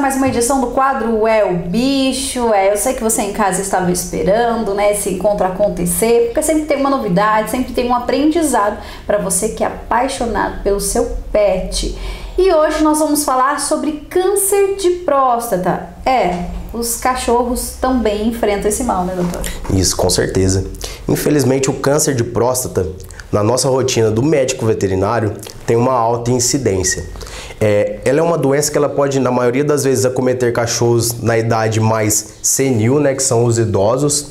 mais uma edição do quadro É o Bicho. Eu sei que você em casa estava esperando, né, esse encontro acontecer, porque sempre tem uma novidade, sempre tem um aprendizado para você que é apaixonado pelo seu pet. E hoje nós vamos falar sobre câncer de próstata. Os cachorros também enfrentam esse mal, né, doutor? Isso, com certeza. Infelizmente, o câncer de próstata, na nossa rotina do médico veterinário, tem uma alta incidência. Ela é uma doença que ela pode, na maioria das vezes, acometer cachorros na idade mais senil, né, que são os idosos.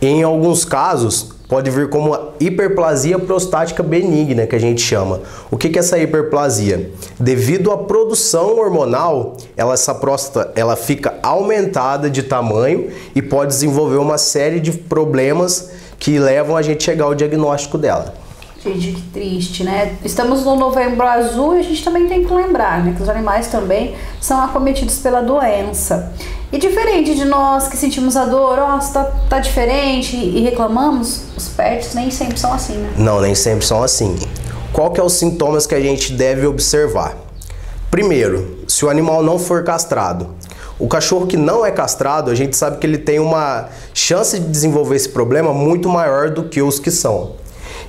E, em alguns casos, pode vir como uma hiperplasia prostática benigna, que a gente chama. O que é essa hiperplasia? Devido à produção hormonal, essa próstata ela fica aumentada de tamanho e pode desenvolver uma série de problemas que levam a gente a chegar ao diagnóstico dela. Gente, que triste, né? Estamos no Novembro Azul e a gente também tem que lembrar, né, que os animais também são acometidos pela doença. E diferente de nós que sentimos a dor, tá diferente e reclamamos, os pets nem sempre são assim, né? Não, nem sempre são assim. Qual que é os sintomas que a gente deve observar? Primeiro, se o animal não for castrado. O cachorro que não é castrado, a gente sabe que ele tem uma chance de desenvolver esse problema muito maior do que os que são.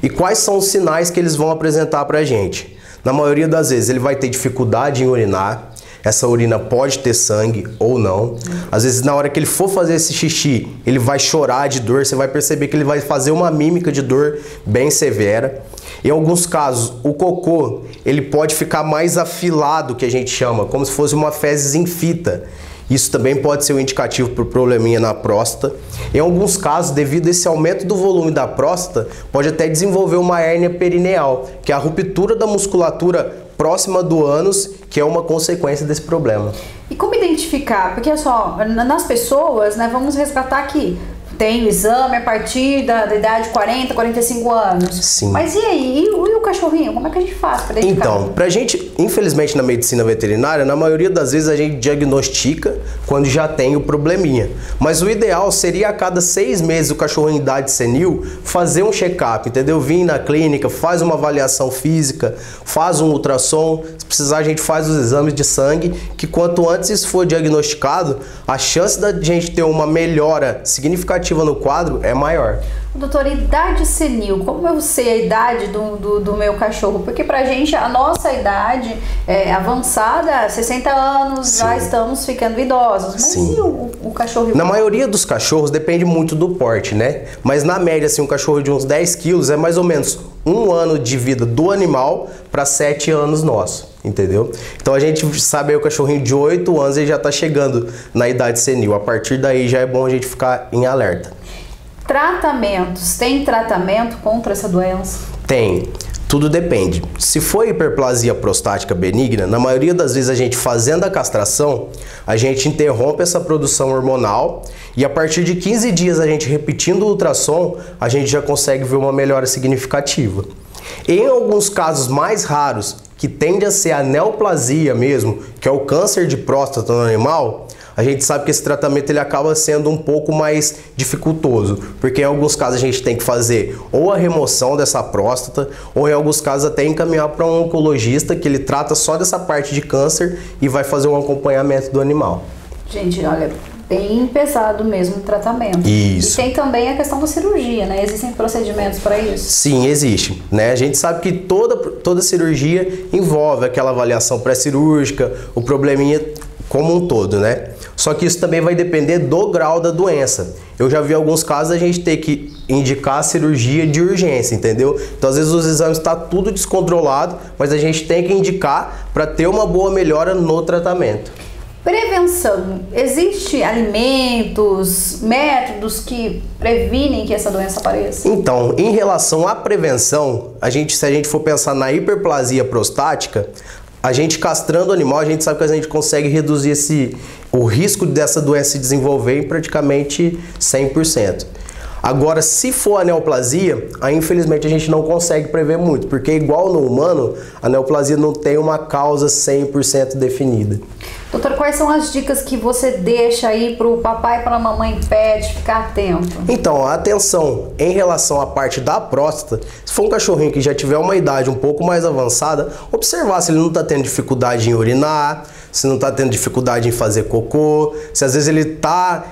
E quais são os sinais que eles vão apresentar pra gente? Na maioria das vezes ele vai ter dificuldade em urinar. Essa urina pode ter sangue ou não. Às vezes, na hora que ele for fazer esse xixi, ele vai chorar de dor. Você vai perceber que ele vai fazer uma mímica de dor bem severa. Em alguns casos, o cocô ele pode ficar mais afilado, que a gente chama, como se fosse uma fezes em fita. Isso também pode ser um indicativo para o probleminha na próstata. Em alguns casos, devido a esse aumento do volume da próstata, pode até desenvolver uma hérnia perineal, que é a ruptura da musculatura próxima do ânus, que é uma consequência desse problema. E como identificar? Porque só, nas pessoas, né, vamos resgatar aqui, tem o exame a partir da idade de 40, 45 anos. Sim. Mas e aí? E o cachorrinho? Como é que a gente faz para identificar? Então, pra gente, infelizmente na medicina veterinária, na maioria das vezes a gente diagnostica quando já tem o probleminha. Mas o ideal seria a cada 6 meses o cachorro em idade senil fazer um check-up, entendeu? Vir na clínica, faz uma avaliação física, faz um ultrassom, se precisar a gente faz os exames de sangue, que quanto antes isso for diagnosticado, a chance da gente ter uma melhora significativa no quadro é maior. Doutor, idade senil, como eu sei a idade do meu cachorro? Porque pra gente, a nossa idade é avançada, 60 anos, Sim. já estamos ficando idosos. Mas Sim. e o cachorro? Na maioria dos cachorros depende muito do porte, né? Mas na média, assim, um cachorro de uns 10 quilos é mais ou menos 1 ano de vida do animal para 7 anos nosso, entendeu? Então a gente sabe aí o cachorrinho de 8 anos ele já tá chegando na idade senil. A partir daí já é bom a gente ficar em alerta. Tratamentos. Tem tratamento contra essa doença? Tem. Tudo depende. Se for hiperplasia prostática benigna, na maioria das vezes a gente fazendo a castração, a gente interrompe essa produção hormonal e a partir de 15 dias a gente repetindo o ultrassom, a gente já consegue ver uma melhora significativa. Em alguns casos mais raros, que tende a ser a neoplasia mesmo, que é o câncer de próstata no animal, a gente sabe que esse tratamento ele acaba sendo um pouco mais dificultoso, porque em alguns casos a gente tem que fazer ou a remoção dessa próstata, ou em alguns casos até encaminhar para um oncologista que ele trata só dessa parte de câncer e vai fazer um acompanhamento do animal. Gente, olha, bem pesado mesmo o tratamento. Isso. E tem também a questão da cirurgia, né? Existem procedimentos para isso? Sim, existe, né? A gente sabe que toda cirurgia envolve aquela avaliação pré-cirúrgica, o probleminha como um todo, né? Só que isso também vai depender do grau da doença. Eu já vi alguns casos a gente ter que indicar a cirurgia de urgência, entendeu? Então às vezes os exames estão tudo descontrolado, mas a gente tem que indicar para ter uma boa melhora no tratamento. Prevenção. Existem alimentos, métodos que previnem que essa doença apareça? Então, em relação à prevenção, se a gente for pensar na hiperplasia prostática, a gente castrando o animal, a gente sabe que a gente consegue reduzir o risco dessa doença se desenvolver em praticamente 100%. Agora, se for a neoplasia, aí infelizmente a gente não consegue prever muito, porque igual no humano, a neoplasia não tem uma causa 100% definida. Doutor, quais são as dicas que você deixa aí para o papai e para a mamãe pet ficar atento? Então, atenção em relação à parte da próstata, se for um cachorrinho que já tiver uma idade um pouco mais avançada, observar se ele não está tendo dificuldade em urinar, se não está tendo dificuldade em fazer cocô, se às vezes ele está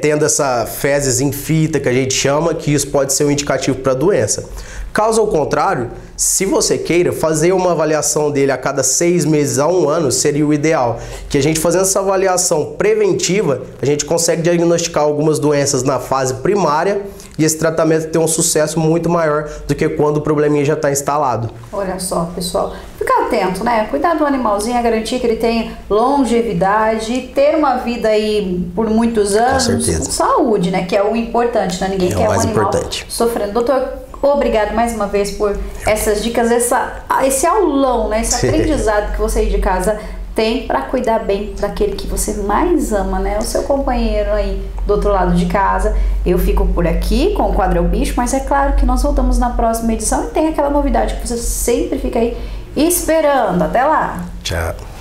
tendo essa fezes em fita, que a gente chama, que isso pode ser um indicativo para a doença. Caso ao contrário, se você queira fazer uma avaliação dele a cada 6 meses a 1 ano, seria o ideal. Que a gente fazendo essa avaliação preventiva, a gente consegue diagnosticar algumas doenças na fase primária e esse tratamento tem um sucesso muito maior do que quando o probleminha já está instalado. Olha só, pessoal, ficar atento, né? Cuidar do animalzinho, garantir que ele tenha longevidade e ter uma vida aí por muitos anos com saúde, né? Que é o importante, né? Ninguém quer um animal sofrendo. Doutor, obrigado mais uma vez por essas dicas, esse aulão, né? Esse aprendizado que você aí de casa tem para cuidar bem daquele que você mais ama, né? O seu companheiro aí do outro lado de casa. Eu fico por aqui com o quadro É o Bicho, mas é claro que nós voltamos na próxima edição e tem aquela novidade que você sempre fica aí esperando. Até lá! Tchau!